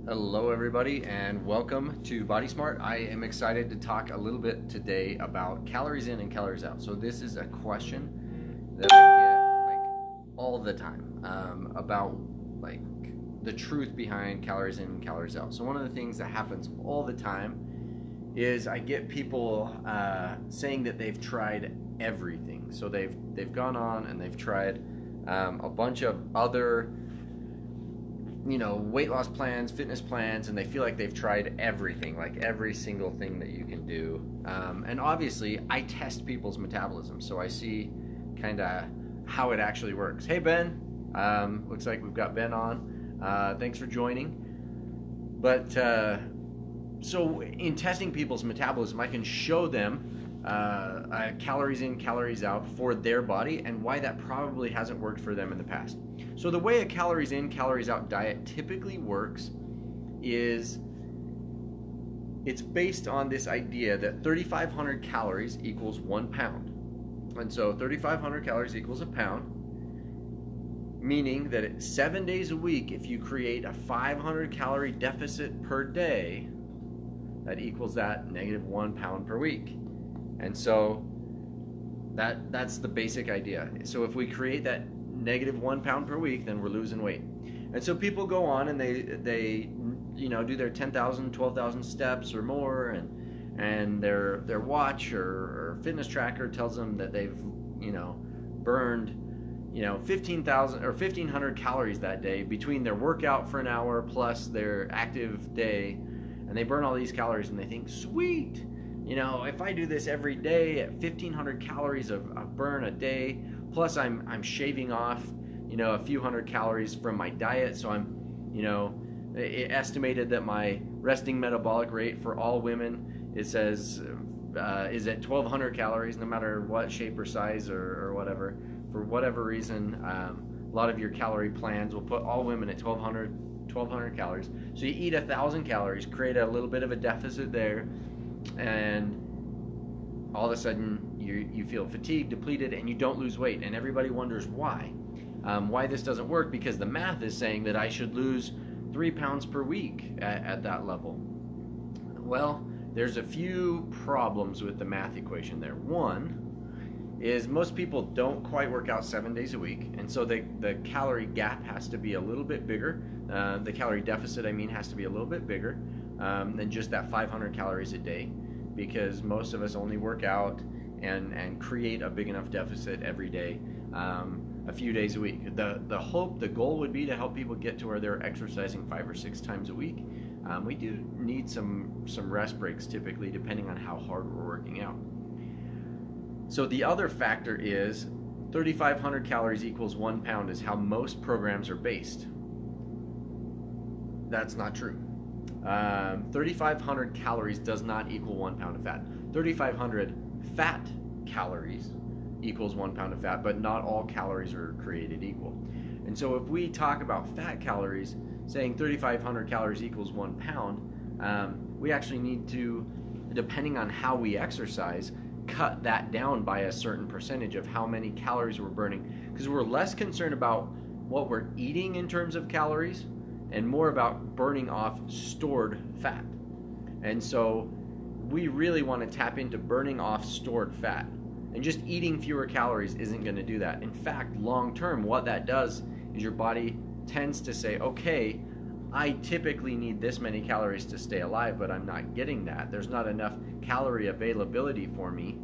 Hello everybody and welcome to Body Smart. I am excited to talk a little bit today about calories in and calories out. So this is a question that I get all the time about the truth behind calories in and calories out. So one of the things that happens all the time is I get people saying that they've tried everything. So they've gone on and they've tried a bunch of other weight loss plans, fitness plans, and they feel like they've tried everything, like every single thing that you can do. And obviously, I test people's metabolism, so I see kind of how it actually works. Hey, Ben. Looks like we've got Ben on. Thanks for joining. But so in testing people's metabolism, I can show them calories in, calories out for their body and why that probably hasn't worked for them in the past. So the way a calories in, calories out diet typically works is it's based on this idea that 3,500 calories equals 1 pound. And so 3,500 calories equals a pound, meaning that 7 days a week, if you create a 500 calorie deficit per day, that equals that -1 pound per week. And so that's the basic idea. So if we create that -1 pound per week, then we're losing weight. And so people go on and they do their 10,000, 12,000 steps or more, and their watch or fitness tracker tells them that they've burned 15,000 or 1,500 calories that day between their workout for an hour plus their active day, and they burn all these calories and they think, sweet, if I do this every day at 1,500 calories of burn a day, plus I'm shaving off, a few hundred calories from my diet. So I'm, it estimated that my resting metabolic rate for all women, it says, is at 1,200 calories, no matter what shape or size or whatever. For whatever reason, a lot of your calorie plans will put all women at 1,200 calories. So you eat 1,000 calories, create a little bit of a deficit there, and all of a sudden you feel fatigued, depleted, and you don't lose weight. And everybody wonders why this doesn't work, because the math is saying that I should lose 3 pounds per week at that level. Well, there's a few problems with the math equation there. One is most people don't quite work out 7 days a week, and so the calorie gap has to be a little bit bigger. The calorie deficit, has to be a little bit bigger than just that 500 calories a day, because most of us only work out and create a big enough deficit every day, a few days a week. The goal would be to help people get to where they're exercising 5 or 6 times a week. We do need some rest breaks typically, depending on how hard we're working out. So the other factor is 3,500 calories equals 1 pound is how most programs are based. That's not true. 3,500 calories does not equal 1 pound of fat. 3,500 fat calories equals 1 pound of fat, but not all calories are created equal. And so if we talk about fat calories, saying 3,500 calories equals 1 pound, we actually need to, depending on how we exercise, cut that down by a certain percentage of how many calories we're burning, because we're less concerned about what we're eating in terms of calories and more about burning off stored fat. And so we really want to tap into burning off stored fat, and just eating fewer calories isn't going to do that. In fact, long term, what that does is your body tends to say, okay, I typically need this many calories to stay alive, but I'm not getting that. There's not enough calorie availability for me,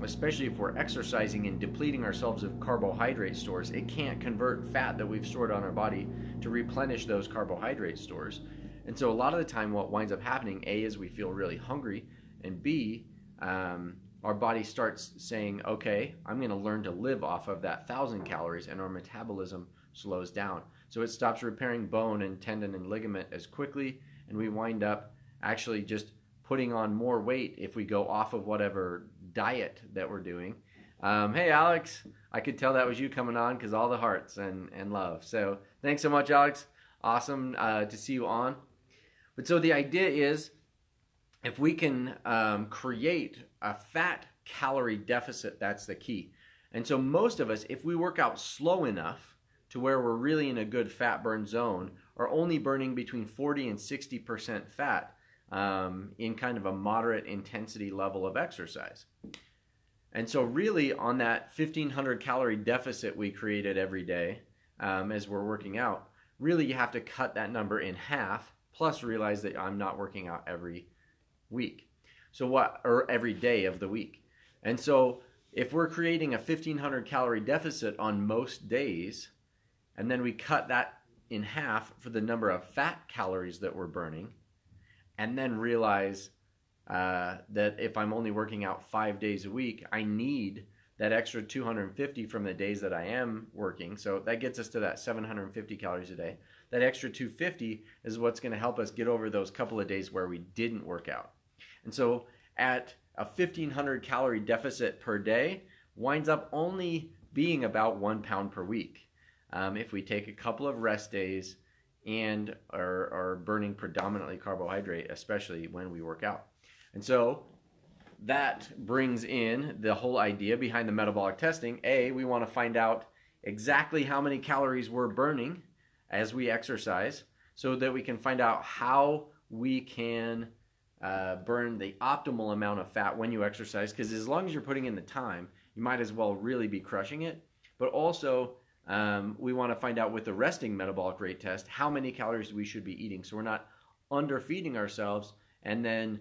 especially if we're exercising and depleting ourselves of carbohydrate stores. It can't convert fat that we've stored on our body to replenish those carbohydrate stores. And so a lot of the time what winds up happening, A, is we feel really hungry, and B, our body starts saying, okay, I'm going to learn to live off of that 1,000 calories, and our metabolism slows down. So it stops repairing bone and tendon and ligament as quickly, and we wind up actually just putting on more weight if we go off of whatever diet that we're doing. Hey, Alex, I could tell that was you coming on because all the hearts and love. So thanks so much, Alex. Awesome to see you on. But so the idea is, if we can create a fat calorie deficit, that's the key. And so most of us, if we work out slow enough to where we're really in a good fat burn zone are only burning between 40 and 60% fat in kind of a moderate intensity level of exercise. And so really on that 1,500 calorie deficit we created every day as we're working out, really you have to cut that number in half, plus realize that I'm not working out every week. Or every day of the week. And so if we're creating a 1,500 calorie deficit on most days, and then we cut that in half for the number of fat calories that we're burning, and then realize that if I'm only working out 5 days a week, I need that extra 250 from the days that I am working. So that gets us to that 750 calories a day. That extra 250 is what's going to help us get over those couple of days where we didn't work out. And so at a 1,500 calorie deficit per day winds up only being about 1 pound per week. If we take a couple of rest days and are burning predominantly carbohydrate, especially when we work out. And so that brings in the whole idea behind the metabolic testing. We want to find out exactly how many calories we're burning as we exercise so that we can find out how we can burn the optimal amount of fat when you exercise, because as long as you're putting in the time, you might as well really be crushing it. But also, we want to find out with the resting metabolic rate test how many calories we should be eating, so we're not underfeeding ourselves and then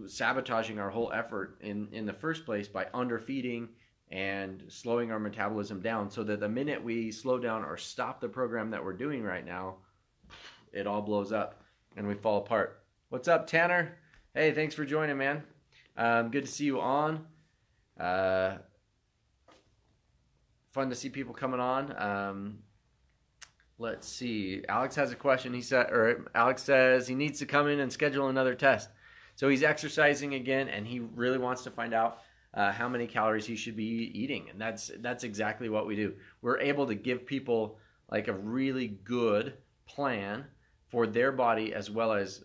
sabotaging our whole effort in the first place by underfeeding and slowing our metabolism down, so that the minute we slow down or stop the program that we're doing right now, it all blows up and we fall apart. What's up, Tanner? Hey, thanks for joining, man. Good to see you on. Fun to see people coming on. Let's see. Alex has a question. Alex says he needs to come in and schedule another test. So he's exercising again, and he really wants to find out how many calories he should be eating, and that's exactly what we do. We're able to give people like a really good plan for their body, as well as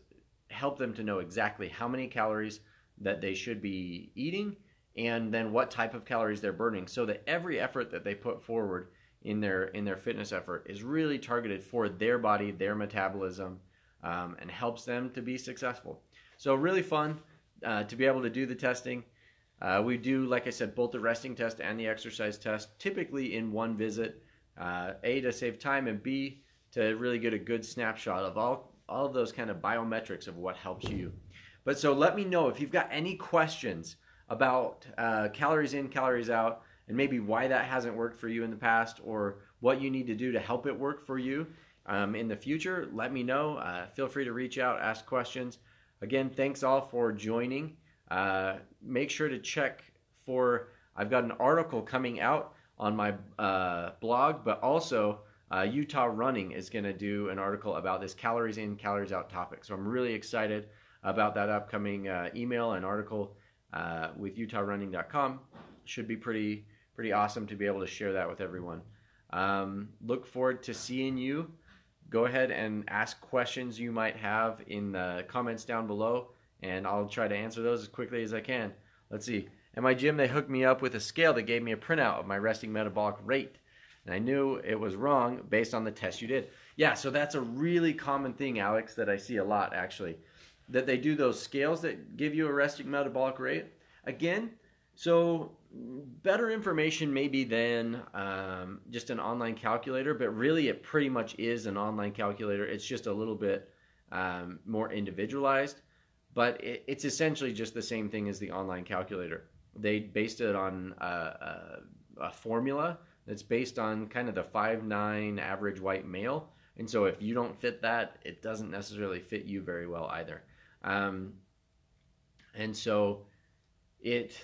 help them to know exactly how many calories that they should be eating, and then what type of calories they're burning, so that every effort that they put forward in their fitness effort is really targeted for their body, their metabolism, and helps them to be successful. So really fun to be able to do the testing. We do, like I said, both the resting test and the exercise test, typically in one visit, A, to save time, and B, to really get a good snapshot of all of those kind of biometrics of what helps you. But so let me know if you've got any questions about calories in, calories out, and maybe why that hasn't worked for you in the past, or what you need to do to help it work for you in the future. Let me know. Feel free to reach out, ask questions. Again, thanks all for joining. Make sure to check I've got an article coming out on my blog, but also Utah Running is going to do an article about this calories in, calories out topic. So I'm really excited about that upcoming email and article with UtahRunning.com. Should be pretty awesome to be able to share that with everyone. Look forward to seeing you. Go ahead and ask questions you might have in the comments down below, and I'll try to answer those as quickly as I can. Let's see. At my gym, they hooked me up with a scale that gave me a printout of my resting metabolic rate. And I knew it was wrong based on the test you did. Yeah, so that's a really common thing, Alex, that I see a lot, actually. That they do those scales that give you a resting metabolic rate. Again, so better information maybe than just an online calculator, but really it pretty much is an online calculator. It's just a little bit more individualized, but it's essentially just the same thing as the online calculator. They based it on a formula that's based on kind of the 5'9" average white male, and so if you don't fit that, it doesn't necessarily fit you very well either. And so it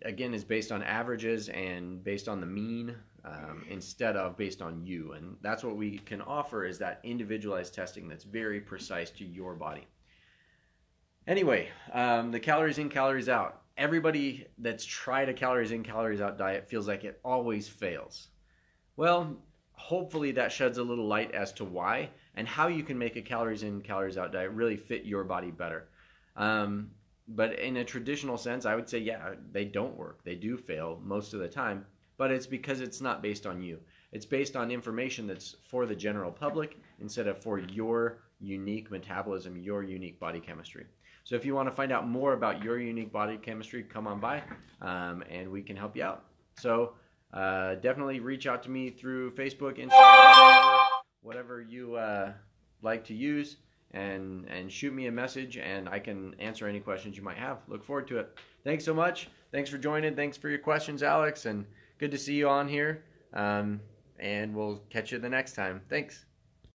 again is based on averages and based on the mean instead of based on you. And that's what we can offer, is that individualized testing that's very precise to your body. Anyway, the calories in, calories out. Everybody that's tried a calories in, calories out diet feels like it always fails. Well, hopefully that sheds a little light as to why and how you can make a calories in, calories out diet really fit your body better. But in a traditional sense, I would say, yeah, they don't work. They do fail most of the time, but it's because it's not based on you. It's based on information that's for the general public instead of for your unique metabolism, your unique body chemistry. So if you want to find out more about your unique body chemistry, come on by and we can help you out. So definitely reach out to me through Facebook, Instagram, whatever you like to use, and shoot me a message and I can answer any questions you might have. Look forward to it. Thanks so much. Thanks for joining. Thanks for your questions, Alex, and good to see you on here. And we'll catch you the next time. Thanks.